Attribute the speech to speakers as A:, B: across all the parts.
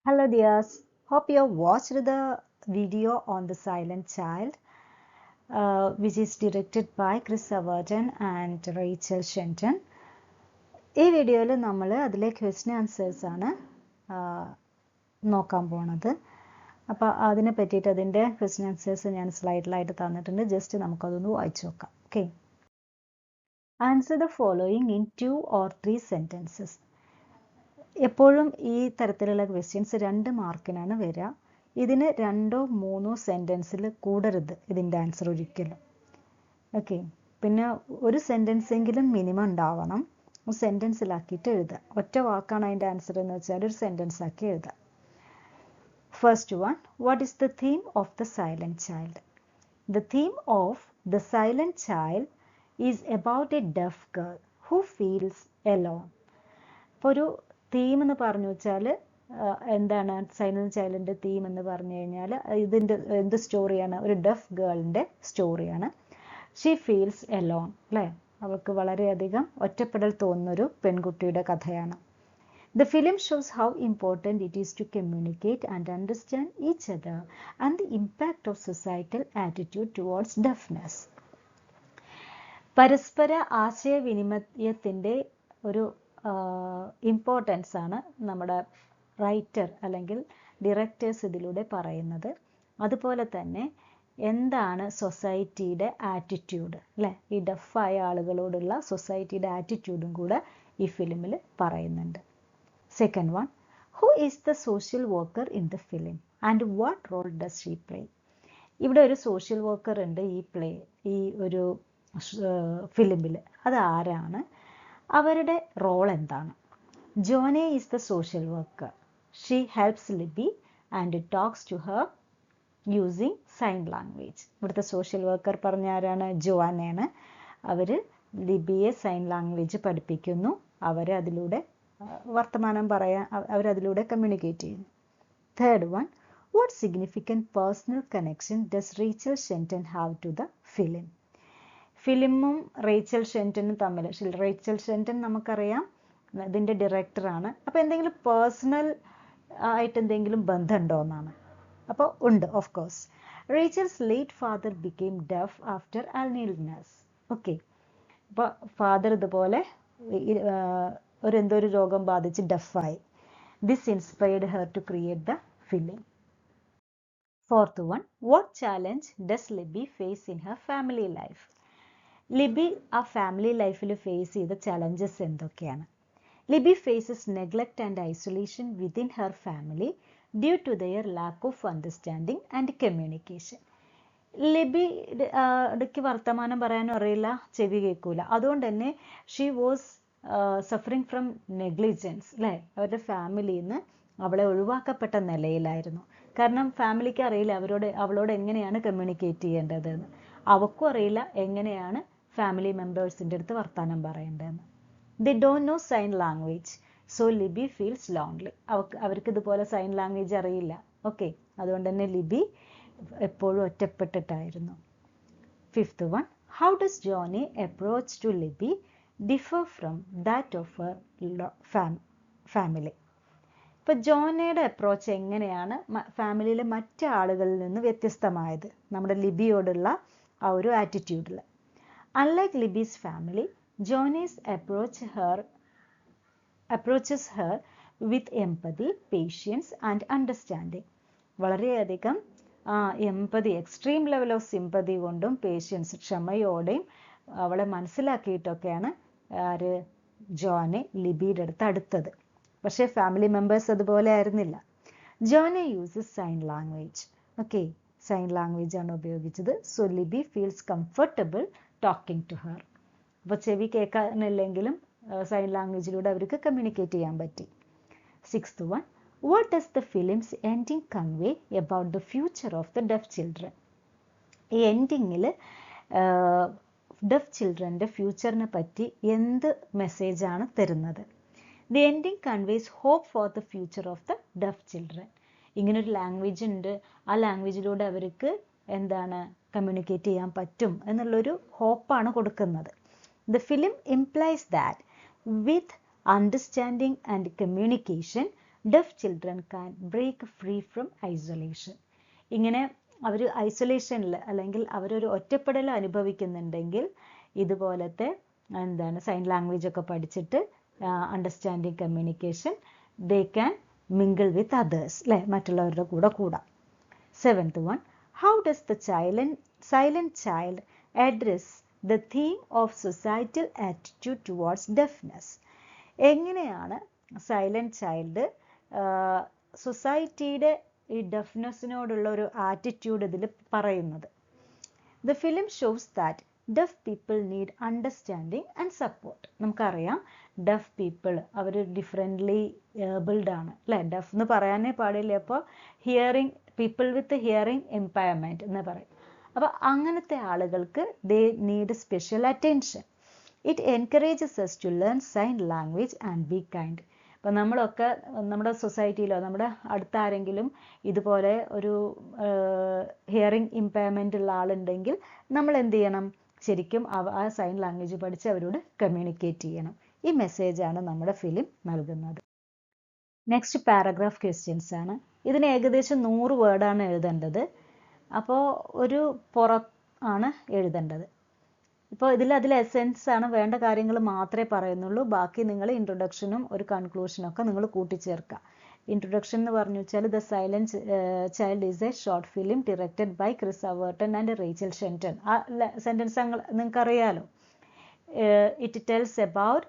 A: Hello dears, hope you have watched the video on the silent child which is directed by Chris Averton and Rachel Shenton. ഈ വീഡിയോയിൽ നമ്മൾ അതിലെ question answers ആണ് നോക്കാൻ പോണത്. അപ്പോൾ അതിനെ പറ്റിയിട്ട് അതിൻ്റെ ക്വസ്റ്റ്യൻ ആൻസേഴ്സ് ഞാൻ സ്ലൈഡിലായിട്ട് തന്നിട്ടുണ്ട്. ജസ്റ്റ് നമുക്കതൊന്ന് വായിച്ചു നോക്കാം. Okay, answer the following in 2 or 3 sentences. എപ്പോഴും ഈ തരത്തിലുള്ള ക്വസ്റ്റ്യൻസ് 2 മാർക്കിനാണ് വരിക. ഇതിന് 2 or 3 സെൻറ്റൻസിൽ കൂടരുത് ഇതിൻ്റെ ആൻസർ ഒരിക്കലും. ഓക്കെ, പിന്നെ ഒരു സെൻറ്റൻസ് എങ്കിലും മിനിമം ഉണ്ടാവണം. സെൻറ്റൻസിലാക്കിയിട്ട് എഴുതുക. ഒറ്റ വാക്കാണ് അതിൻ്റെ ആൻസർ എന്ന് വെച്ചാൽ ഒരു സെൻറ്റൻസ് ആക്കി എഴുതുക. First one, what is the theme of the Silent Child? The theme of the Silent Child is about a deaf girl who feels alone. അപ്പോൾ ഒരു തീം എന്ന് പറഞ്ഞു വെച്ചാൽ എന്താണ് സൈലന്റ് ചൈൽഡിൻ്റെ തീം എന്ന് പറഞ്ഞു കഴിഞ്ഞാൽ ഇതിൻ്റെ എന്ത് സ്റ്റോറിയാണ്? ഒരു ഡെഫ് ഗേളിൻ്റെ സ്റ്റോറിയാണ്. ഷീ ഫീൽസ് എലോൺ, അല്ലേ? അവൾക്ക് വളരെയധികം ഒറ്റപ്പെടൽ തോന്നുന്നൊരു പെൺകുട്ടിയുടെ കഥയാണ്. The film shows how important it is to communicate and understand each other and the impact of societal attitude towards deafness. പരസ്പര ആശയവിനിമയത്തിൻ്റെ ഒരു ഇമ്പോർട്ടൻസ് ആണ് നമ്മുടെ റൈറ്റർ അല്ലെങ്കിൽ ഡിറക്ടേഴ്സ് ഇതിലൂടെ പറയുന്നത്. അതുപോലെ തന്നെ എന്താണ് സൊസൈറ്റിയുടെ ആറ്റിറ്റ്യൂഡ്, അല്ലേ? ഈ ഡെഫായ ആളുകളോടുള്ള സൊസൈറ്റിയുടെ ആറ്റിറ്റ്യൂഡും കൂടെ ഈ ഫിലിമിൽ പറയുന്നുണ്ട്. Second one, who is the social worker in the film and what role does she play? ഇവിടെ ഒരു സോഷ്യൽ വർക്കർ ഉണ്ട് ഈ ഒരു ഫിലിമിൽ. അത് ആരാണ്? അവരുടെ റോൾ എന്താണ്? Joanne is the social worker. She helps Libby and talks to her using sign language. ഇവിടുത്തെ സോഷ്യൽ വർക്കർ പറഞ്ഞ ആരാണ്? ജോനയാണ്. അവർ ലിബിയെ സൈൻ ലാംഗ്വേജ് പഠിപ്പിക്കുന്നു. അവരതിലൂടെ വർത്തമാനം പറയാൻ അവരതിലൂടെ കമ്മ്യൂണിക്കേറ്റ് ചെയ്യുന്നു. Third one, what significant personal connection does Rachel Shenton have to the film? ഫിലിമും റേച്ചൽ ഷെൻറ്റനും തമ്മിൽ, റേച്ചൽ ഷെൻറ്റൺ നമുക്കറിയാം ഇതിൻ്റെ ഡയറക്ടറാണ്. അപ്പോൾ എന്തെങ്കിലും പേഴ്സണൽ ആയിട്ട് എന്തെങ്കിലും ബന്ധമുണ്ടോ എന്നാണ്. അപ്പോൾ ഉണ്ട്, of course. Rachel's late father became deaf after an illness. Okay, അപ്പോൾ ഫാദർ ഇതുപോലെ എന്തോ ഒരു രോഗം ബാധിച്ച് ഡെഫായി. This inspired her to create the film. Fourth one, what challenge does Libby face in her family life? Libby ആ ഫാമിലി ലൈഫിൽ face ചെയ്ത ചലഞ്ചസ് എന്തൊക്കെയാണ്? Libby faces neglect and isolation within her family due to their lack of understanding and communication. ലിബിക്ക് വർത്തമാനം പറയാനും അറിയില്ല, ചെവി കേൾക്കൂല. അതുകൊണ്ട് തന്നെ she was suffering from negligence, അല്ലേ? അവരുടെ ഫാമിലിയിൽ നിന്ന് അവളെ ഒഴിവാക്കപ്പെട്ട നിലയിലായിരുന്നു. കാരണം ഫാമിലിക്ക് അറിയില്ല അവളോട് എങ്ങനെയാണ് കമ്മ്യൂണിക്കേറ്റ് ചെയ്യേണ്ടതെന്ന്. അവൾക്കും അറിയില്ല എങ്ങനെയാണ് ഫാമിലി മെമ്പേഴ്സിൻ്റെ അടുത്ത് വർത്താനം പറയേണ്ടതെന്ന്. They don't know sign language, so Libby feels lonely. അവർക്ക് ഇതുപോലെ സൈൻ ലാംഗ്വേജ് അറിയില്ല. ഓക്കെ, അതുകൊണ്ട് തന്നെ ലിബി എപ്പോഴും ഒറ്റപ്പെട്ടിട്ടായിരുന്നു. Fifth one, how does Joanne approach to Libby differ from that of her family? ഇപ്പം ജോനയുടെ അപ്രോച്ച് എങ്ങനെയാണ് ഫാമിലിയിലെ മറ്റ് ആളുകളിൽ നിന്ന് വ്യത്യസ്തമായത് നമ്മുടെ ലിബിയോടുള്ള ആ ഒരു ആറ്റിറ്റ്യൂഡിൽ? Unlike Libby's family, Joanne's approaches her with empathy, patience and understanding. വളരെയധികം empathy, extreme level of sympathy കൊണ്ടും പേഷ്യൻസ്, ക്ഷമയോടെയും അവളെ മനസ്സിലാക്കിയിട്ടൊക്കെയാണ് ജോനെ ലിബിയുടെ അടുത്തത്. പക്ഷേ ഫാമിലി മെമ്പേഴ്സ് അതുപോലെ ആയിരുന്നില്ല. Joanne uses sign language. Okay, sign language ആണ് ഉപയോഗിച്ചത്. So Libby feels comfortable talking to her. അപ്പോൾ ചെവി കേൾക്കാനില്ലെങ്കിലും സൈൻ ലാംഗ്വേജിലൂടെ അവർക്ക് കമ്മ്യൂണിക്കേറ്റ് ചെയ്യാൻ പറ്റി. Sixth one, what does the film's ending convey about the future of the deaf children? ഈ എൻഡിങ്ങിൽ ഡെഫ് ചിൽഡ്രൻ്റെ ഫ്യൂച്ചറിനെ പറ്റി എന്ത് മെസ്സേജാണ് തരുന്നത്? The ending conveys hope for the future of the deaf children. ഇങ്ങനൊരു ലാംഗ്വേജ് ഉണ്ട്, ആ ലാംഗ്വേജിലൂടെ അവർക്ക് എന്താണ് കമ്മ്യൂണിക്കേറ്റ് ചെയ്യാൻ പറ്റും എന്നുള്ളൊരു ഹോപ്പാണ് കൊടുക്കുന്നത്. The film implies that with understanding and communication, deaf children can break free from isolation. ഇങ്ങനെ അവർ ഐസൊലേഷനിൽ അല്ലെങ്കിൽ അവരൊരു ഒറ്റപ്പെടൽ അനുഭവിക്കുന്നുണ്ടെങ്കിൽ ഇതുപോലത്തെ എന്താണ് സൈൻ ലാംഗ്വേജ് ഒക്കെ പഠിച്ചിട്ട് understanding communication they can mingle with others അല്ലേ, മറ്റുള്ളവരുടെ കൂടെ കൂടാം. 7th one, how does the silent child address the theme of societal attitude towards deafness? എങ്ങനെയാണ് സൈലന്റ് ചൈൽഡ് സൊസൈറ്റിയുടെ ഈ ഡെഫ്നെസ്സിനോടുള്ള ഒരു ആറ്റിറ്റ്യൂഡ് ഇതിൽ പറയുന്നത്? The film shows that deaf people need understanding and support. നമുക്കറിയാം ഡെഫ് പീപ്പിൾ അവർ ഡിഫറെൻ്റ്ലി ഏബിൾഡ് ആണ് അല്ലേ, def എന്ന് പറയാനേ പാടില്ല, അപ്പോൾ hearing people with hearing impairment എന്ന് പറയും. അപ്പോൾ അങ്ങനത്തെ ആളുകൾക്ക് they need special attention. It encourages us to learn sign language and be kind. അപ്പം നമ്മളൊക്കെ നമ്മുടെ സൊസൈറ്റിയിലോ നമ്മുടെ അടുത്ത ആരെങ്കിലും ഇതുപോലെ ഒരു ഹിയറിംഗ് ഇമ്പയർമെൻ്റ് ഉള്ള ആളുണ്ടെങ്കിൽ നമ്മൾ എന്ത് ചെയ്യണം, ശരിക്കും ആ സൈൻ ലാംഗ്വേജ് പഠിച്ച് അവരോട് കമ്മ്യൂണിക്കേറ്റ് ചെയ്യണം. ഈ മെസ്സേജാണ് നമ്മുടെ ഫിലിം നൽകുന്നത്. നെക്സ്റ്റ് പാരഗ്രാഫ് ക്വസ്റ്റ്യൻസ് ആണ്. ഇതിന് ഏകദേശം 100 വേർഡാണ് എഴുതേണ്ടത്. അപ്പോൾ ഒരു ആണ് എഴുതേണ്ടത്. ഇപ്പോൾ അതിൽ എസെൻസ് ആണ്, വേണ്ട കാര്യങ്ങൾ മാത്രമേ പറയുന്നുള്ളൂ. ബാക്കി നിങ്ങൾ ഇൻട്രൊഡക്ഷനും ഒരു കൺക്ലൂഷനും ഒക്കെ നിങ്ങൾ കൂട്ടിച്ചേർക്കുക. ഇൻട്രൊഡക്ഷൻ എന്ന് പറഞ്ഞു വെച്ചാൽ the Silent Child is a short film directed by Chris Overton and Rachel Shenton. ആ സെൻറ്റൻസ് നിങ്ങൾക്കറിയാലോ. It tells about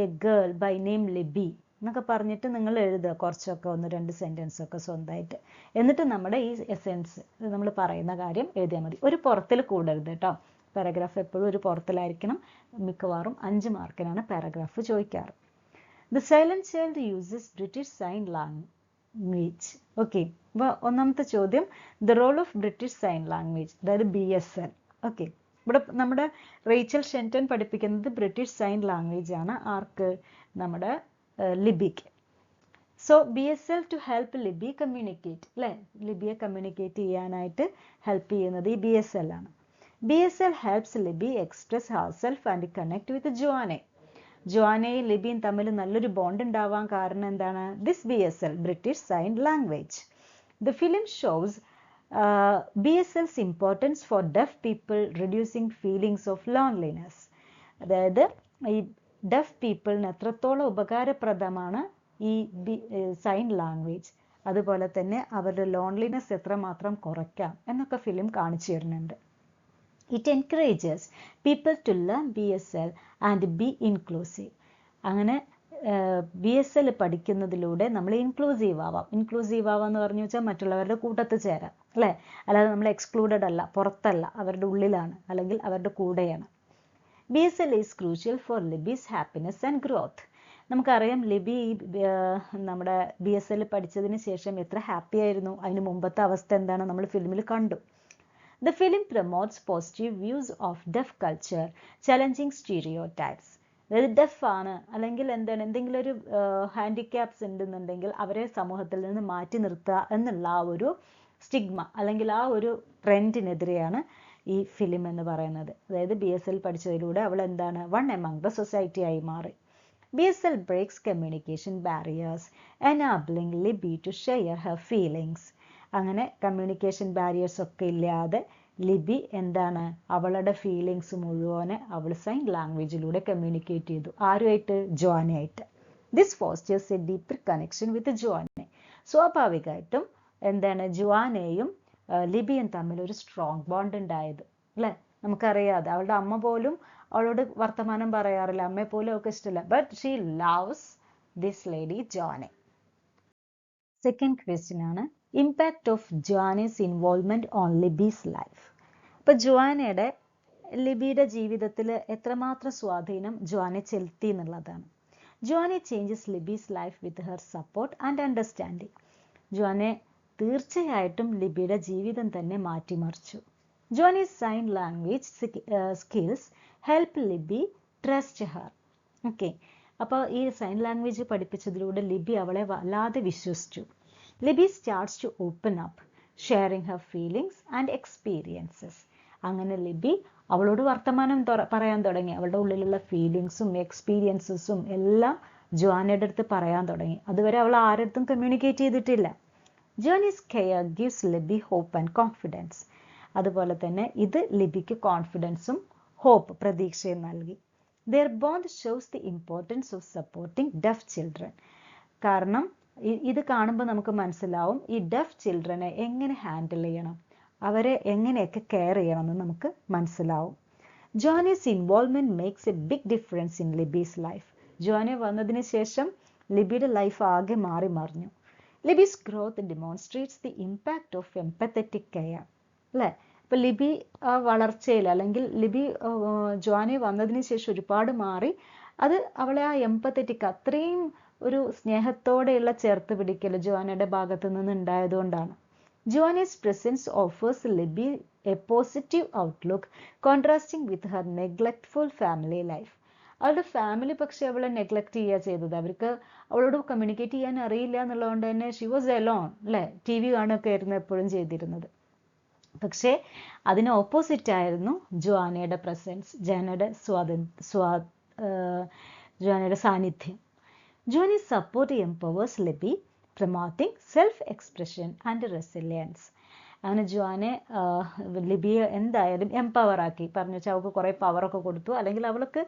A: a girl by name Libby എന്നൊക്കെ പറഞ്ഞിട്ട് നിങ്ങൾ എഴുതുക കുറച്ചൊക്കെ, 1-2 സെൻറ്റൻസ് ഒക്കെ സ്വന്തമായിട്ട്. എന്നിട്ട് നമ്മുടെ ഈ എസെൻസ് നമ്മൾ പറയുന്ന കാര്യം എഴുതിയാൽ മതി. ഒരു പുറത്തിൽ കൂടരുത് കേട്ടോ. പാരഗ്രാഫ് എപ്പോഴും ഒരു പുറത്തിലായിരിക്കണം. മിക്കവാറും 5 മാർക്കിനാണ് പാരഗ്രാഫ് ചോദിക്കാറ്. The Silent Child uses British sign language. Okay, അപ്പോൾ ഒന്നാമത്തെ ചോദ്യം the role of British sign Language, അതായത് BSL. ഓക്കെ, ഇവിടെ നമ്മുടെ റേച്ചൽ ഷെൻറ്റൺ പഠിപ്പിക്കുന്നത് ബ്രിട്ടീഷ് സൈൻ ലാംഗ്വേജ് ആണ്. ആർക്ക്? നമ്മുടെ ലിബിക്ക്. So BSL to help Libby communicate അല്ലേ, ലിബിയെ കമ്മ്യൂണിക്കേറ്റ് ചെയ്യാനായിട്ട് ഹെൽപ്പ് ചെയ്യുന്നത് ഈ BSL ആണ്. BSL helps Libby express herself and connect with Joanne. ജോവാനയും ലിബിയും തമ്മിൽ നല്ലൊരു ബോണ്ട് ഉണ്ടാവാൻ കാരണം എന്താണ്? This BSL, British sign language. The film shows BSL's importance for deaf people reducing feelings of loneliness. അതായത് ഈ ഡെഫ് പീപ്പിളിന് എത്രത്തോളം ഉപകാരപ്രദമാണ് ഈ സൈൻ ലാംഗ്വേജ്, അതുപോലെ തന്നെ അവരുടെ ലോൺലിനെസ് എത്രമാത്രം കുറയ്ക്കാം എന്നൊക്കെ ഫിലിം കാണിച്ചു തരുന്നുണ്ട്. It encourages people to learn BSL and be inclusive. അങ്ങനെ BSL പഠിക്കുന്നതിലൂടെ നമ്മൾ ഇൻക്ലൂസീവ് ആവാം. ഇൻക്ലൂസീവ് ആവാന്ന് പറഞ്ഞു വെച്ചാൽ മറ്റുള്ളവരുടെ കൂട്ടത്തിൽ ചേരാം അല്ലേ, അല്ലാതെ നമ്മൾ എക്സ്ക്ലൂഡഡ് അല്ല, പുറത്തല്ല, അവരുടെ ഉള്ളിലാണ് അല്ലെങ്കിൽ അവരുടെ കൂടെയാണ്. BSL is crucial for Libby's happiness and growth. നമുക്കറിയാം ലിബി നമ്മുടെ BSL പഠിച്ചതിന് ശേഷം എത്ര ഹാപ്പി ആയിരുന്നു. അതിന് മുമ്പത്തെ അവസ്ഥ എന്താണ് നമ്മൾ ഫിലിമിൽ കണ്ടു. The film promotes positive views of deaf culture, challenging stereotypes. അതായത് ഡെഫ് ആണ് അല്ലെങ്കിൽ എന്തെങ്കിലും ഒരു ഹാൻഡിക്യാപ്സ് ഉണ്ടെന്നുണ്ടെങ്കിൽ അവരെ സമൂഹത്തിൽ നിന്ന് മാറ്റി നിർത്തുക എന്നുള്ള ആ ഒരു സ്റ്റിഗ്മ അല്ലെങ്കിൽ ആ ഒരു ട്രെൻഡിനെതിരെയാണ് ഈ ഫിലിം എന്ന് പറയുന്നത്. അതായത് BSL പഠിച്ചതിലൂടെ അവൾ എന്താണ്, വൺ എമംഗ് ദ സൊസൈറ്റി ആയി മാറി. BSL breaks communication barriers, enabling Libby to share her feelings. അങ്ങനെ കമ്മ്യൂണിക്കേഷൻ ബാരിയേഴ്സ് ഒക്കെ ഇല്ലാതെ ലിബി എന്താണ്, അവളുടെ ഫീലിങ്സ് മുഴുവനെ അവൾ സൈൻ ലാംഗ്വേജിലൂടെ കമ്മ്യൂണിക്കേറ്റ് ചെയ്തു. ആരുമായിട്ട്? ജോവാനയായിട്ട്. This fosters a deeper connection with Joanne. സ്വാഭാവികമായിട്ടും എന്താണ്, ജോവാനയും ലിബിയും തമ്മിൽ ഒരു സ്ട്രോങ് ബോണ്ട് ഉണ്ടായത് അല്ലേ. നമുക്കറിയാതെ അവളുടെ അമ്മ പോലും അവളോട് വർത്തമാനം പറയാറില്ല, അമ്മയെ പോലും ഒക്കെ ഇഷ്ടമില്ല. But she loves this lady Joanne. Second question ആണ് impact of Joanne's involvement on Libby's life. ഇപ്പൊ ജോവാനയുടെ ലിബിയുടെ ജീവിതത്തിൽ എത്രമാത്രം സ്വാധീനം ജോവാനെ ചെലുത്തി എന്നുള്ളതാണ്. Joanne changes Libby's life with her support and understanding. Joanne തീർച്ചയായിട്ടും ലിബിയുടെ ജീവിതം തന്നെ മാറ്റിമറിച്ചു. Joanne's sign language skills help Libby trust her. Okay, അപ്പോൾ ഈ സൈൻ ലാംഗ്വേജ് പഠിപ്പിച്ചതിലൂടെ ലിബി അവളെ വല്ലാതെ വിശ്വസിച്ചു. Libby starts to open up, sharing her feelings and experiences. അങ്ങനെ ലിബി അവളോട് വർത്തമാനം പറയാൻ തുടങ്ങി. അവളുടെ ഉള്ളിലുള്ള ഫീലിങ്സും എക്സ്പീരിയൻസസും എല്ലാം ജോനയുടെ അടുത്ത് പറയാൻ തുടങ്ങി. അതുവരെ അവൾ ആരടുത്തും കമ്മ്യൂണിക്കേറ്റ് ചെയ്തിട്ടില്ല. Joanne's care gives Libby hope and confidence. അതുപോലെ തന്നെ ഇത് ലിബിക്ക് കോൺഫിഡൻസും ഹോപ്പ്, പ്രതീക്ഷയും നൽകി. Their bond shows the importance of supporting deaf children. കാരണം ഇത് കാണുമ്പോൾ നമുക്ക് മനസ്സിലാവും ഈ ഡെഫ് ചിൽഡ്രനെ എങ്ങനെ ഹാൻഡിൽ ചെയ്യണം, അവരെ എങ്ങനെയൊക്കെ കെയർ ചെയ്യണം എന്ന് നമുക്ക് മനസ്സിലാവും. Joanne's involvement makes a big difference in Libby's life. Joanne വന്നതിന് ശേഷം ലിബിയുടെ ലൈഫ് ആകെ മാറി മറിഞ്ഞു. Libby's growth demonstrates the impact of empathetic care. അല്ലേ? ഇപ്പം ലിബി വളർച്ചയിൽ അല്ലെങ്കിൽ ലിബി ജോനെ വന്നതിന് ശേഷം ഒരുപാട് മാറി. അത് അവളെ ആ എംപത്തറ്റിക്, അത്രയും ഒരു സ്നേഹത്തോടെയുള്ള ചേർത്ത് പിടിക്കൽ ജോനയുടെ ഭാഗത്തു നിന്ന് ഉണ്ടായതുകൊണ്ടാണ്. Joanne's presence offers Libby a positive outlook contrasting with her neglectful family life. അവളുടെ ഫാമിലി പക്ഷെ അവളെ നെഗ്ലക്ട് ചെയ്യുക ചെയ്തത്. അവർക്ക് അവളോട് കമ്മ്യൂണിക്കേറ്റ് ചെയ്യാൻ അറിയില്ല എന്നുള്ളതുകൊണ്ട് തന്നെ ഷി വാസ് എലോൺ. അല്ലേ? TV കാണുകയൊക്കെ ആയിരുന്നു എപ്പോഴും ചെയ്തിരുന്നത്. പക്ഷേ അതിന് ഓപ്പോസിറ്റ് ആയിരുന്നു ജോനയുടെ പ്രസൻസ്, ജോനയുടെ സാന്നിധ്യം. Johnny support empowers Libi, promoting self expression and resilience. അങ്ങനെ ജോനെ ലിബിയെ എന്തായാലും എംപവർ ആക്കി. പറഞ്ഞു വെച്ചാൽ അവൾക്ക് കുറേ പവറൊക്കെ കൊടുത്തു, അല്ലെങ്കിൽ അവൾക്ക്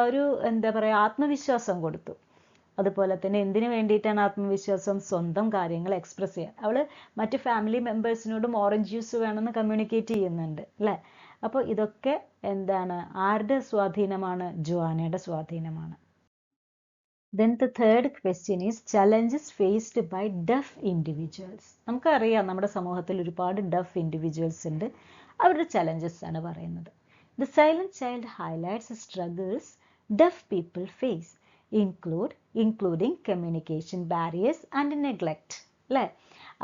A: ഒരു എന്താ പറയുക ആത്മവിശ്വാസം കൊടുത്തു. അതുപോലെ തന്നെ എന്തിനു വേണ്ടിയിട്ടാണ് ആത്മവിശ്വാസം? സ്വന്തം കാര്യങ്ങൾ എക്സ്പ്രസ് ചെയ്യാൻ. അവൾ മറ്റ് ഫാമിലി മെമ്പേഴ്സിനോടും ഓറഞ്ച് ജ്യൂസ് വേണമെന്ന് കമ്മ്യൂണിക്കേറ്റ് ചെയ്യുന്നുണ്ട്. അല്ലേ? അപ്പോൾ ഇതൊക്കെ എന്താണ്? ആരുടെ സ്വാധീനമാണ്? ജോനയുടെ സ്വാധീനമാണ്. Then the third question is challenges faced by deaf individuals. നമുക്കറിയാം നമ്മുടെ സമൂഹത്തിൽ ഒരുപാട് ഡെഫ് ഇൻഡിവിജ്വൽസ് ഉണ്ട്. അവരുടെ ചലഞ്ചസ് ആണ് പറയുന്നത്. The silent child highlights struggles deaf people face, including communication barriers and neglect. അല്ലേ?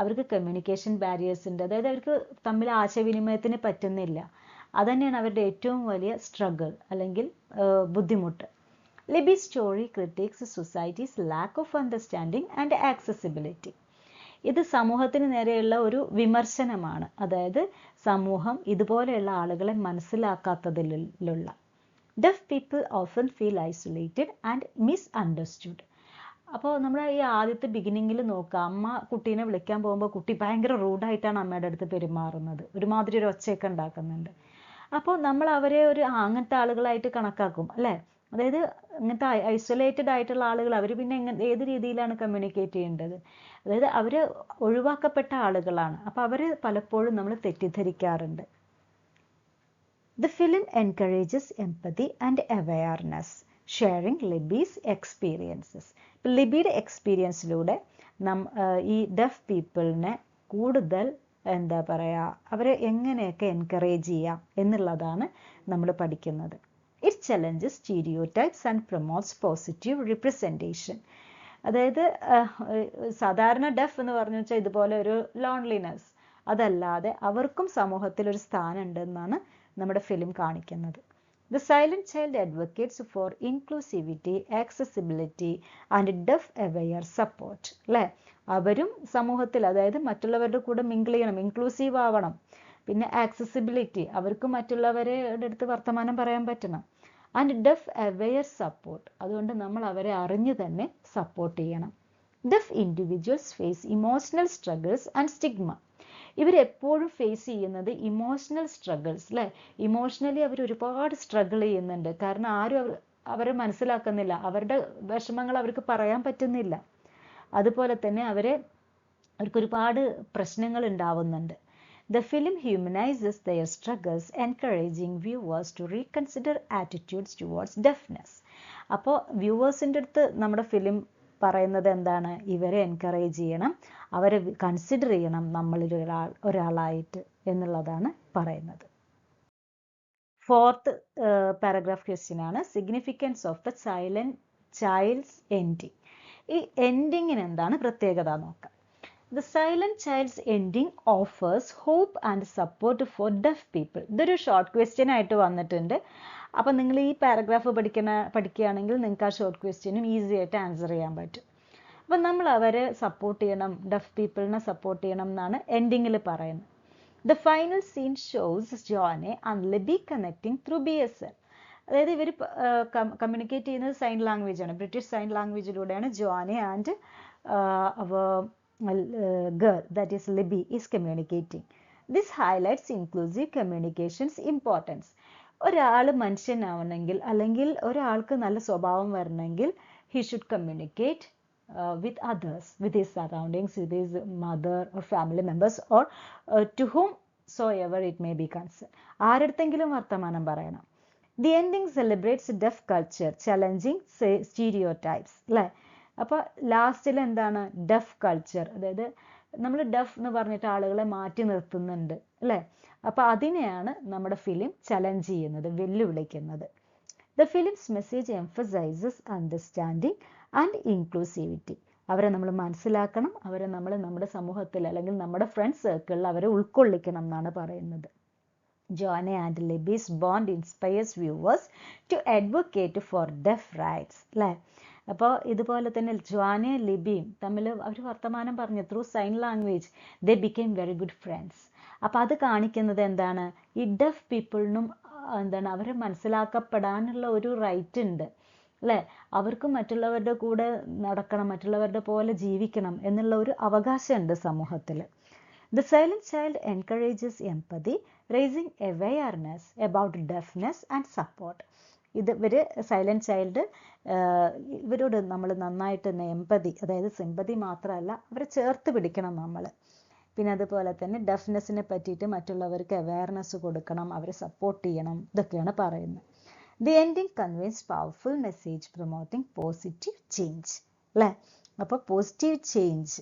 A: അവർക്ക് കമ്മ്യൂണിക്കേഷൻ ബാരിയേഴ്സ് ഉണ്ട്. അതായത് അവർക്ക് തമ്മിൽ ആശയവിനിമയത്തിന് പറ്റുന്നില്ല. അതുതന്നെയാണ് അവരുടെ ഏറ്റവും വലിയ സ്ട്രഗിൾ അല്ലെങ്കിൽ ബുദ്ധിമുട്ട്. Libby's story critiques society's lack of understanding and accessibility. ഇത് സമൂഹത്തിന് നേരെയുള്ള ഒരു വിമർശനമാണ്. അതായത് സമൂഹം ഇതുപോലെയുള്ള ആളുകളെ മനസ്സിലാക്കാത്തതിലുള്ള. Deaf people often feel isolated and misunderstood. അപ്പോൾ നമ്മൾ ഈ ആദ്യത്തെ ബിഗിനിങ്ങിൽ നോക്കുക, അമ്മ കുട്ടീനെ വിളിക്കാൻ പോകുമ്പോൾ കുട്ടി ഭയങ്കര റൂഡായിട്ടാണ് അമ്മയുടെ അടുത്ത് പെരുമാറുന്നത്, ഒരുമാതിരി ഒരു ഒച്ചയൊക്കെ ഉണ്ടാക്കുന്നുണ്ട്. അപ്പോൾ നമ്മൾ അവരെ ഒരു അങ്ങനത്തെ ആളുകളായിട്ട് കണക്കാക്കും. അല്ലേ? അതായത് ഇങ്ങനത്തെ ഐസൊലേറ്റഡ് ആയിട്ടുള്ള ആളുകൾ, അവർ പിന്നെ ഏത് രീതിയിലാണ് കമ്മ്യൂണിക്കേറ്റ് ചെയ്യേണ്ടത്? അതായത് അവർ ഒഴിവാക്കപ്പെട്ട ആളുകളാണ്. അപ്പോൾ അവർ പലപ്പോഴും നമ്മൾ തെറ്റിദ്ധരിക്കാറുണ്ട്. The film encourages empathy and awareness, sharing Libby's experiences. ലിബിയുടെ എക്സ്പീരിയൻസിലൂടെ ഈ ഡെഫ് പീപ്പിളിനെ കൂടുതൽ എന്താ പറയുക, അവരെ എങ്ങനെയൊക്കെ എൻകറേജ് ചെയ്യാം എന്നുള്ളതാണ് നമ്മൾ പഠിക്കുന്നത്. It challenges stereotypes and promotes positive representation. അതായത് സാധാരണ ഡെഫ് എന്ന് പറഞ്ഞു വെച്ചാൽ ഇതുപോലെ ഒരു ലോൺലിനെസ്, അതല്ലാതെ അവർക്കും സമൂഹത്തിൽ ഒരു സ്ഥാനം ഉണ്ടെന്നാണ് നമ്മുടെ ഫിലിം കാണിക്കുന്നത്. The silent child advocates for inclusivity, accessibility and deaf aware support. അല്ലേ? അവരും സമൂഹത്തിൽ, അതായത് മറ്റുള്ളവരുടെ കൂടെ മിങ്കിൾ ചെയ്യണം, ഇൻക്ലൂസീവ് ആവണം. പിന്നെ ആക്സസിബിലിറ്റി, അവർക്ക് മറ്റുള്ളവരുടെ അടുത്ത് വർത്തമാനം പറയാൻ പറ്റണം. ആൻഡ് ഡെഫ് അവെയർ സപ്പോർട്ട്, അതുകൊണ്ട് നമ്മൾ അവരെ അറിഞ്ഞു തന്നെ സപ്പോർട്ട് ചെയ്യണം. Deaf individuals face emotional struggles and stigma. ഇവരെപ്പോഴും ഫേസ് ചെയ്യുന്നത് ഇമോഷണൽ സ്ട്രഗിൾസ്. അല്ലേ? ഇമോഷണലി അവർ ഒരുപാട് സ്ട്രഗിൾ ചെയ്യുന്നുണ്ട്. കാരണം ആരും അവരെ മനസ്സിലാക്കുന്നില്ല, അവരുടെ വിഷമങ്ങൾ അവർക്ക് പറയാൻ പറ്റുന്നില്ല. അതുപോലെ തന്നെ അവർക്ക് ഒരുപാട് പ്രശ്നങ്ങൾ ഉണ്ടാവുന്നുണ്ട്. The film humanizes their struggles, encouraging viewers to reconsider attitudes towards deafness. അപ്പോൾ വ്യൂവേഴ്സിൻ്റെ അടുത്ത് നമ്മുടെ ഫിലിം പറയുന്നത് എന്താണ്? ഇവരെ എൻകറേജ് ചെയ്യണം, അവരെ കൺസിഡർ ചെയ്യണം നമ്മളിൽ ഒരാളായിട്ട് എന്നുള്ളതാണ് പറയുന്നത്. ഫോർത്ത് പാരഗ്രാഫ് ക്വസ്റ്റ്യൻ ആണ് significance of the silent child's ending. ഈ എൻഡിങ്ങിന് എന്താണ് പ്രത്യേകത നോക്കാം. The silent child's ending offers hope and support for deaf people. ഇതൊരു ഷോർട്ട് ക്വസ്റ്റ്യൻ ആയിട്ട് വന്നിട്ടുണ്ട്. അപ്പം നിങ്ങൾ ഈ പാരഗ്രാഫ് പഠിക്കുകയാണെങ്കിൽ നിങ്ങൾക്ക് ആ ഷോർട്ട് ക്വസ്റ്റ്യനും ഈസി ആയിട്ട് ആൻസർ ചെയ്യാൻ പറ്റും. അപ്പം നമ്മൾ അവരെ സപ്പോർട്ട് ചെയ്യണം, ഡെഫ് പീപ്പിളിനെ സപ്പോർട്ട് ചെയ്യണം എന്നാണ് എൻഡിങ്ങിൽ പറയുന്നത്. The final scene shows Joanne and Libby connecting through BSL. അതായത് ഇവർ കമ്മ്യൂണിക്കേറ്റ് ചെയ്യുന്നത് സൈൻ ലാംഗ്വേജ് ആണ്. ബ്രിട്ടീഷ് സൈൻ ലാംഗ്വേജിലൂടെയാണ് ജോനെ ആൻഡ് അവർ girl, that is Libby, is communicating. This highlights inclusive communication's importance. ഒരാൾ മനുഷ്യനാവണമെങ്കിൽ അല്ലെങ്കിൽ ഒരാൾക്ക് നല്ല സ്വഭാവം വരണമെങ്കിൽ he should communicate with others, with his surroundings, with his mother or family members or to whomsoever it may be concerned. ആരടുത്തെങ്കിലും വർത്തമാനം പറയണം. The ending celebrates deaf culture, challenging stereotypes. അല്ലേ? അപ്പോൾ ലാസ്റ്റിൽ എന്താണ്? Deaf culture. അതായത് നമ്മൾ ഡെഫ് എന്ന് പറഞ്ഞിട്ട് ആളുകളെ മാറ്റി നിർത്തുന്നുണ്ട് അല്ലേ? അപ്പോൾ അതിനെയാണ് നമ്മുടെ ഫിലിം ചലഞ്ച് ചെയ്യുന്നത്, വെല്ലുവിളിക്കുന്നത്. The film's message emphasises understanding and inclusivity. അവരെ നമ്മൾ മനസ്സിലാക്കണം, അവരെ നമ്മൾ നമ്മുടെ സമൂഹത്തിൽ അല്ലെങ്കിൽ നമ്മുടെ ഫ്രണ്ട് സർക്കിളിൽ അവരെ ഉൾക്കൊള്ളിക്കണം എന്നാണ് പറയുന്നത്. Joanne and Libby's bond inspires viewers to advocate for deaf rights. അല്ലേ? അപ്പോൾ ഇതുപോലെ തന്നെ ജോനെ ലിബിയും തമ്മിൽ അവർ വർത്തമാനം പറഞ്ഞു through sign language they became very good friends. അപ്പോൾ അത് കാണിക്കുന്നത് എന്താണ്? ഈ ഡെഫ് പീപ്പിളിനും എന്താണ് അവരെ മനസ്സിലാക്കപ്പെടാനുള്ള ഒരു റൈറ്റ് ഉണ്ട് അല്ലേ? അവർക്ക് മറ്റുള്ളവരുടെ കൂടെ നടക്കണം, മറ്റുള്ളവരുടെ പോലെ ജീവിക്കണം എന്നുള്ള ഒരു അവകാശമുണ്ട് സമൂഹത്തിൽ. The silent child encourages empathy, raising awareness about deafness and support. ഇവര് സൈലന്റ് ചൈൽഡ് ഇവരോട് നമ്മൾ നന്നായിട്ട് എമ്പതി, അതായത് സിമ്പതി മാത്രമല്ല അവരെ ചേർത്ത് പിടിക്കണം നമ്മൾ. പിന്നെ അതുപോലെ തന്നെ ഡെഫ്നെസ്സിനെ പറ്റിയിട്ട് മറ്റുള്ളവർക്ക് അവയർനെസ് കൊടുക്കണം, അവരെ സപ്പോർട്ട് ചെയ്യണം, ഇതൊക്കെയാണ് പറയുന്നത്. The ending conveys powerful message promoting positive change അല്ലേ? അപ്പോൾ പോസിറ്റീവ് ചേഞ്ച്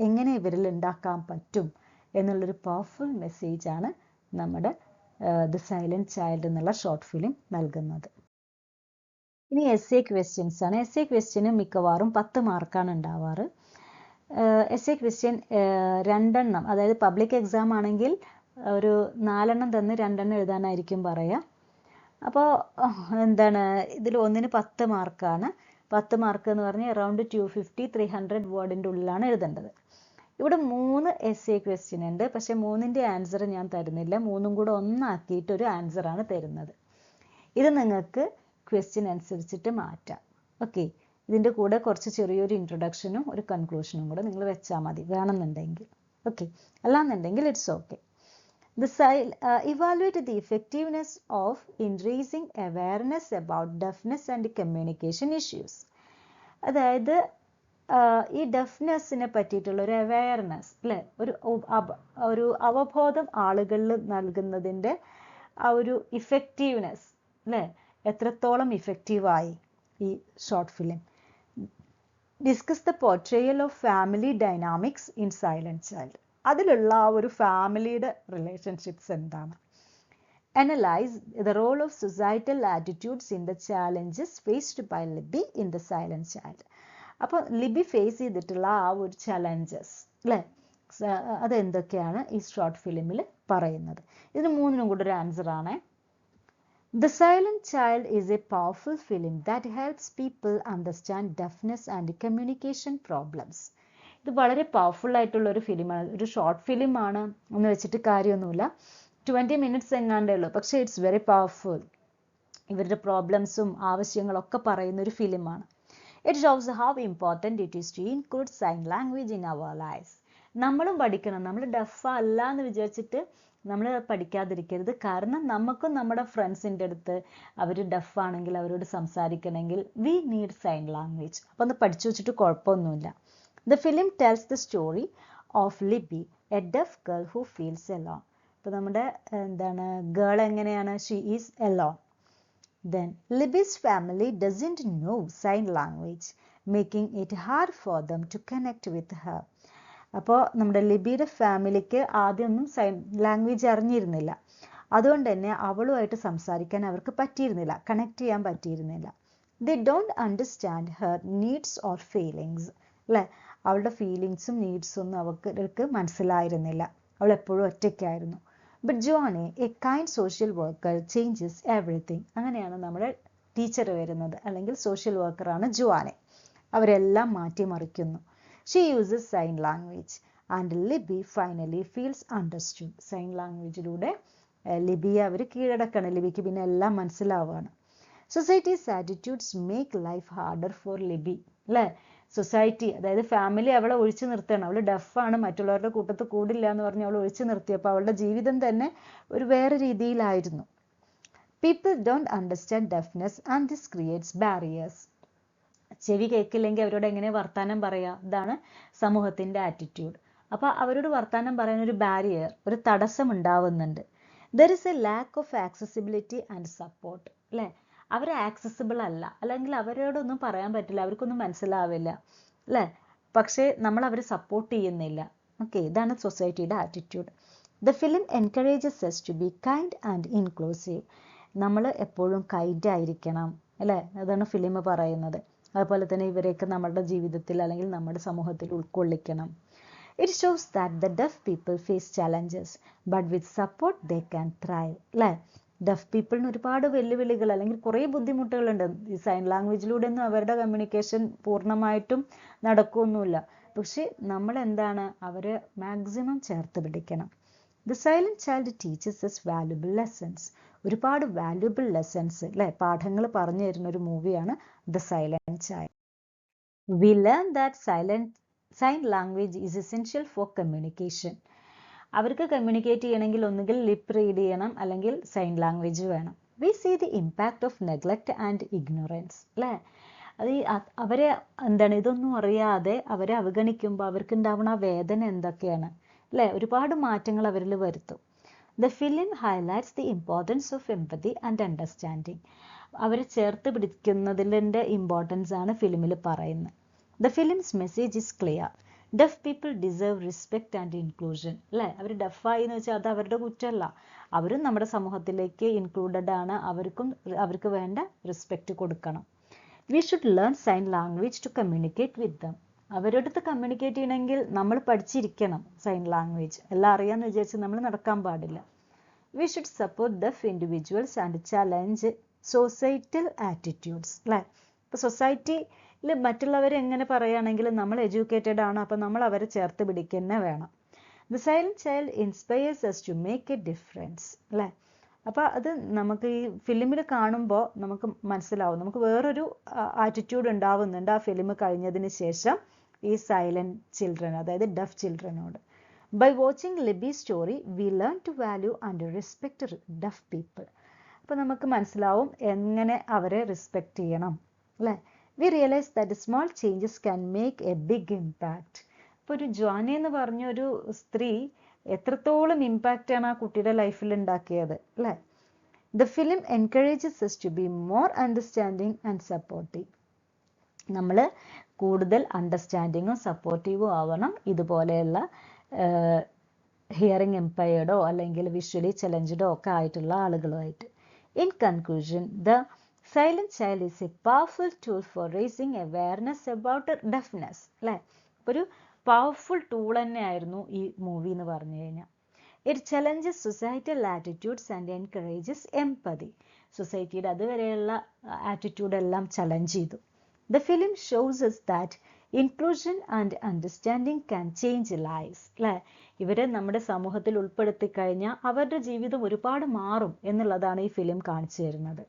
A: എങ്ങനെ ഇവരിൽ ഉണ്ടാക്കാൻ പറ്റും എന്നുള്ളൊരു പവർഫുൾ മെസ്സേജാണ് നമ്മുടെ ദ സൈലന്റ് ചൈൽഡ് എന്നുള്ള ഷോർട്ട് ഫിലിം നൽകുന്നത്. ഇനി എസ് എ ക്വസ്റ്റ്യൻസ് ആണ്. എസ് എ ക്വസ്റ്റ്യന് മിക്കവാറും 10 മാർക്കാണ് ഉണ്ടാവാറ്. എസ് എ ക്വസ്റ്റ്യൻ 2 എണ്ണം, അതായത് പബ്ലിക് എക്സാം ആണെങ്കിൽ ഒരു 4 എണ്ണം തന്ന് 2 എണ്ണം എഴുതാനായിരിക്കും പറയുക. അപ്പോൾ എന്താണ് ഇതിൽ ഒന്നിന് 10 മാർക്കാണ്. 10 മാർക്ക് എന്ന് പറഞ്ഞാൽ അറൗണ്ട് 250-300 വേർഡിൻ്റെ ഉള്ളിലാണ് എഴുതേണ്ടത്. ഇവിടെ 3 എസ് എ ക്വസ്റ്റ്യൻ ഉണ്ട്, പക്ഷെ 3ൻ്റെ ആൻസർ ഞാൻ തരുന്നില്ല, 3ഉം കൂടെ ഒന്നാക്കിയിട്ട് ഒരു ആൻസറാണ് തരുന്നത്. ഇത് നിങ്ങൾക്ക് ക്വസ്റ്റ്യൻ അനുസരിച്ചിട്ട് മാറ്റാം. ഓക്കെ, ഇതിൻ്റെ കൂടെ കുറച്ച് ചെറിയൊരു ഇൻട്രൊഡക്ഷനും ഒരു കൺക്ലൂഷനും കൂടെ നിങ്ങൾ വെച്ചാൽ മതി വേണമെന്നുണ്ടെങ്കിൽ. ഓക്കെ, അല്ലാന്നുണ്ടെങ്കിൽ it's okay. Evaluate the effectiveness of increasing awareness about deafness and communication issues. അതായത് ഈ ഡെഫ്നെസ്സിനെ പറ്റിയിട്ടുള്ള ഒരു അവയർനെസ് അല്ലേ, ഒരു അവബോധം ആളുകളിൽ നൽകുന്നതിൻ്റെ ആ ഒരു ഇഫക്റ്റീവ്നെസ് അല്ലേ, എത്രത്തോളം ഇഫക്റ്റീവായി ഈ short film. Discuss the portrayal of family dynamics in Silent Child. അതിലുള്ള ആ ഒരു ഫാമിലിയുടെ റിലേഷൻഷിപ്സ് എന്താണ്? Analyse the role of societal attitudes in the challenges faced by Libby in the Silent Child. അപ്പോൾ ലിബി ഫേസ് ചെയ്തിട്ടുള്ള ആ ഒരു ചലഞ്ചസ് അല്ലേ, അതെന്തൊക്കെയാണ് ഈ ഷോർട്ട് ഫിലിമിൽ പറയുന്നത്. ഇതിന് 3നും കൂടെ ഒരു ആൻസർ ആണ്. The Silent Child is a powerful film that helps people understand deafness and communication problems. ഇത് വളരെ പവർഫുൾ ആയിട്ടുള്ള ഒരു ഫിലിമാണ്, ഒരു ഷോർട്ട് ഫിലിമാണ് എന്ന് വെച്ചിട്ട് കാര്യമൊന്നുമില്ല. 20 മിനിറ്റ്സ് എങ്ങാണ്ടേ ഉള്ളൂ, പക്ഷേ ഇറ്റ്സ് വെരി പവർഫുൾ. ഇവരുടെ പ്രോബ്ലംസും ആവശ്യങ്ങളൊക്കെ പറയുന്ന ഒരു ഫിലിമാണ്. It shows how important it is to include sign language in our lives. നമ്മളും പഠിക്കണം. നമ്മൾ ഡെഫ് അല്ല എന്ന് വിചാരിച്ചിട്ട് നമ്മൾ പഠിക്കാതിരിക്കരുത്. കാരണം നമുക്കും നമ്മുടെ ഫ്രണ്ട്സിൻ്റെ അടുത്ത് അവർ ഡെഫ് ആണെങ്കിൽ അവരോട് സംസാരിക്കണമെങ്കിൽ വി നീഡ് സൈൻ ലാംഗ്വേജ്. അപ്പോൾ ഒന്ന് പഠിച്ചു വെച്ചിട്ട് കുഴപ്പമൊന്നുമില്ല. The film tells the story of Libby, a deaf girl who feels alone. അപ്പോൾ നമ്മുടെ എന്താണ് ഗേൾ എങ്ങനെയാണ്? She is alone. Then Libby's family doesn't know sign language, making it hard for them to connect with her. അപ്പോൾ നമ്മുടെ ലിബിയുടെ ഫാമിലിക്ക് ആദ്യമൊന്നും sign language അറിഞ്ഞിരുന്നില്ല. അതുകൊണ്ട് തന്നെ അവളുമായിട്ട് സംസാരിക്കാൻ അവർക്ക് പറ്റിയിരുന്നില്ല, കണക്ട് ചെയ്യാൻ പറ്റിയിരുന്നില്ല. They don't understand her needs or feelings. അല്ലേ, അവളുടെ ഫീലിങ്സും നീഡ്സും ഒന്നും അവർക്ക് മനസ്സിലായിരുന്നില്ല. അവൾ എപ്പോഴും ഒറ്റയ്ക്കായിരുന്നു. But Joanne, a kind social worker, changes everything. അങ്ങനെയാണ് നമ്മുടെ ടീച്ചർ വരുന്നത്, അല്ലെങ്കിൽ സോഷ്യൽ വർക്കറാണ് ജോനെ. അവരെല്ലാം മാറ്റിമറിക്കുന്നു. She uses sign language and Libby finally feels understood. Sign ലാംഗ്വേജിലൂടെ ലിബിയെ അവർ കീഴടക്കാണ്. ലിബിക്ക് പിന്നെ എല്ലാം മനസ്സിലാവുകയാണ്. Society's attitudes make life harder for Libby, അല്ലേ? സൊസൈറ്റി, അതായത് ഫാമിലി അവളെ ഒഴിച്ചു നിർത്തുകയാണ്. അവൾ ഡഫാണ്, മറ്റുള്ളവരുടെ കൂട്ടത്തിൽ കൂടില്ല എന്ന് പറഞ്ഞ് അവൾ ഒഴിച്ചു നിർത്തിയപ്പോൾ അവളുടെ ജീവിതം തന്നെ ഒരു വേറെ രീതിയിലായിരുന്നു. People don't understand deafness and this creates barriers. ചെവി കേൾക്കില്ലെങ്കിൽ അവരോട് എങ്ങനെ വർത്താനം പറയാ? ഇതാണ് സമൂഹത്തിന്റെ ആറ്റിറ്റ്യൂഡ്. അപ്പൊ അവരോട് വർത്താനം പറയാൻ ഒരു ബാരിയർ, ഒരു തടസ്സം ഉണ്ടാവുന്നുണ്ട്. There is A lack of accessibility and support, അല്ലെ? അവർ ആക്സസിബിൾ അല്ല, അല്ലെങ്കിൽ അവരോടൊന്നും പറയാൻ പറ്റില്ല, അവർക്കൊന്നും മനസ്സിലാവില്ല, അല്ലെ? പക്ഷേ നമ്മൾ അവരെ സപ്പോർട്ട് ചെയ്യുന്നില്ല. ഓക്കെ, ഇതാണ് സൊസൈറ്റിയുടെ attitude. The film encourages us to be kind and inclusive. നമ്മൾ എപ്പോഴും കൈൻഡ് ആയിരിക്കണം, അല്ലേ? അതാണ് ഫിലിം പറയുന്നത്. അതുപോലെ തന്നെ ഇവരെയൊക്കെ നമ്മുടെ ജീവിതത്തിൽ അല്ലെങ്കിൽ നമ്മുടെ സമൂഹത്തിൽ ഉൾക്കൊള്ളിക്കണം. It shows that the deaf people face challenges but with support they can thrive, അല്ലേ? ഡഫ് പീപ്പിളിന് ഒരുപാട് വെല്ലുവിളികൾ അല്ലെങ്കിൽ കുറേ ബുദ്ധിമുട്ടുകളുണ്ട്. ഈ സൈൻ ലാംഗ്വേജിലൂടെ ഒന്നും അവരുടെ കമ്മ്യൂണിക്കേഷൻ പൂർണ്ണമായിട്ടും നടക്കുകയൊന്നുമില്ല. പക്ഷെ നമ്മൾ എന്താണ്, അവരെ മാക്സിമം ചേർത്ത് പിടിക്കണം. The Silent Child teaches us valuable lessons. ഒരുപാട് വാല്യുബിൾ ലെസൺസ്, അല്ലെ, പാഠങ്ങൾ പറഞ്ഞു തരുന്ന ഒരു മൂവിയാണ് the Silent Child. We learn that sign language is essential for communication. അവർക്ക് കമ്മ്യൂണിക്കേറ്റ് ചെയ്യണമെങ്കിൽ ഒന്നുകിൽ ലിപ്പ് റീഡ് ചെയ്യണം, അല്ലെങ്കിൽ സൈൻ ലാംഗ്വേജ് വേണം. We see the impact of neglect and ignorance, അല്ലേ? അവരെ എന്താണ്, ഇതൊന്നും അറിയാതെ അവരെ അവഗണിക്കുമ്പോൾ അവർക്ക് ഉണ്ടാവുന്ന വേദന എന്തൊക്കെയാണ്, അല്ലേ? ഒരുപാട് മാറ്റങ്ങൾ അവരിൽ വരുത്തും. The film highlights the importance of empathy and understanding. അവരെ ചേർത്ത് പിടിക്കുന്നതിൻ്റെ ഇമ്പോർട്ടൻസ് ആണ് ഫിലിമിൽ പറയുന്നത്. The film's message is clear. Duff people deserve respect and inclusion, അല്ലേ? അവർ ഡഫായി എന്ന് വെച്ചാൽ അത് അവരുടെ കുറ്റമല്ല, അവരും നമ്മുടെ സമൂഹത്തിലേക്ക് ഇൻക്ലൂഡഡ് ആണ്. അവർക്ക് വേണ്ട റെസ്പെക്റ്റ് കൊടുക്കണം. We should learn sign language to communicate with them. അവരോടത്ത് കമ്മ്യൂണിക്കേറ്റ് ചെയ്യണമെങ്കിൽ നമ്മൾ പഠിച്ചിരിക്കണം സൈൻ ലാംഗ്വേജ്. എല്ലാം അറിയാമെന്ന് വിചാരിച്ച് നമ്മൾ നടക്കാൻ പാടില്ല. We should support Daf individuals and challenge societal attitudes, അല്ലേ? ഇപ്പോൾ സൊസൈറ്റിയിൽ മറ്റുള്ളവർ എങ്ങനെ പറയുകയാണെങ്കിലും നമ്മൾ എഡ്യൂക്കേറ്റഡ് ആണ്, അപ്പോൾ നമ്മൾ അവരെ ചേർത്ത് പിടിക്കുക തന്നെ വേണം. The Silent Child inspires us to make a difference, അല്ലേ? അപ്പോൾ അത് നമുക്ക് ഈ ഫിലിമിൽ കാണുമ്പോൾ നമുക്ക് മനസ്സിലാവും, നമുക്ക് വേറൊരു ആറ്റിറ്റ്യൂഡ് ഉണ്ടാവുന്നുണ്ട് ആ ഫിലിം കഴിഞ്ഞതിന് ശേഷം ഈ സൈലന്റ് ചിൽഡ്രൻ, അതായത് ഡഫ് ചിൽഡ്രനോട്. By watching Libby story we learn to value and respect deaf people. അപ്പോൾ നമുക്ക് മനസ്സിലാവും എങ്ങനെ അവരെ റെസ്പെക്ട് ചെയ്യണം, അല്ലേ? We realise that small changes can make a big impact. ഇപ്പോൾ ഒരു ജോനി എന്ന് പറഞ്ഞൊരു സ്ത്രീ എത്രത്തോളം ഇമ്പാക്റ്റ് ആണ് ആ കുട്ടിയുടെ ലൈഫിൽ ഉണ്ടാക്കിയത്, അല്ലേ? The film encourages us to be more understanding and supportive. നമ്മൾ കൂടുതൽ അണ്ടർസ്റ്റാൻഡിങ്ങും സപ്പോർട്ടീവും ആവണം ഇതുപോലെയുള്ള ഹിയറിംഗ് ഇമ്പയർഡോ അല്ലെങ്കിൽ വിഷ്വലി ചലഞ്ചഡോ ഒക്കെ ആയിട്ടുള്ള ആളുകളുമായിട്ട്. In conclusion, the Silent Child is a powerful tool for raising awareness about deafness, അല്ലേ? ഒരു പവർഫുൾ ടൂൾ തന്നെയായിരുന്നു ഈ മൂവി എന്ന് പറഞ്ഞു കഴിഞ്ഞാൽ. It challenges societal attitudes and encourages empathy. സൊസൈറ്റിയുടെ അതുവരെയുള്ള ആറ്റിറ്റ്യൂഡ് എല്ലാം ചലഞ്ച് ചെയ്തു. The film shows us that inclusion and understanding can change lives, അല്ലേ? ഇവരെ നമ്മുടെ സമൂഹത്തിൽ ഉൾപ്പെടുത്തി കഴിഞ്ഞാൽ അവരുടെ ജീവിതം ഒരുപാട് മാറും എന്നുള്ളതാണ് ഈ ഫിലിം കാണിച്ചു തരുന്നത്.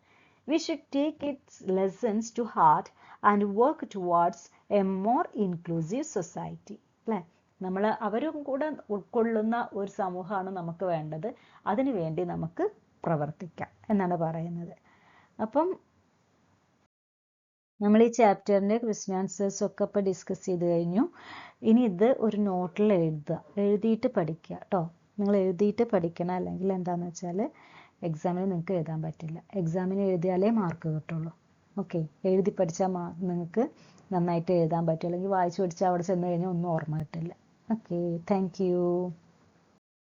A: We should take its lessons to heart and work towards a more inclusive society, അല്ലേ? നമ്മൾ അവരും കൂടെ ഉൾക്കൊള്ളുന്ന ഒരു സമൂഹമാണ് നമുക്ക് വേണ്ടത്. അതിനുവേണ്ടി നമുക്ക് പ്രവർത്തിക്കാം എന്നാണ് പറയുന്നത്. അപ്പം നമ്മൾ ഈ ചാപ്റ്ററിൻ്റെ ക്വസ്റ്റ്യൻ ആൻസേഴ്സ് ഒക്കെ ഇപ്പോൾ ഡിസ്കസ് ചെയ്ത് കഴിഞ്ഞു. ഇനി ഇത് ഒരു നോട്ടിൽ എഴുതുക, എഴുതിയിട്ട് പഠിക്കുക കേട്ടോ. നിങ്ങൾ എഴുതിയിട്ട് പഠിക്കണം, അല്ലെങ്കിൽ എന്താണെന്ന് വെച്ചാൽ എക്സാമിന് നിങ്ങൾക്ക് എഴുതാൻ പറ്റില്ല. എക്സാമിന് എഴുതിയാലേ മാർക്ക് കിട്ടുള്ളൂ. ഓക്കെ, എഴുതി പഠിച്ചാൽ നിങ്ങൾക്ക് നന്നായിട്ട് എഴുതാൻ പറ്റും. അല്ലെങ്കിൽ വായിച്ചു പഠിച്ചാൽ അവിടെ ചെന്ന് കഴിഞ്ഞാൽ ഒന്നും ഓർമ്മ കിട്ടില്ല. Okay, thank you.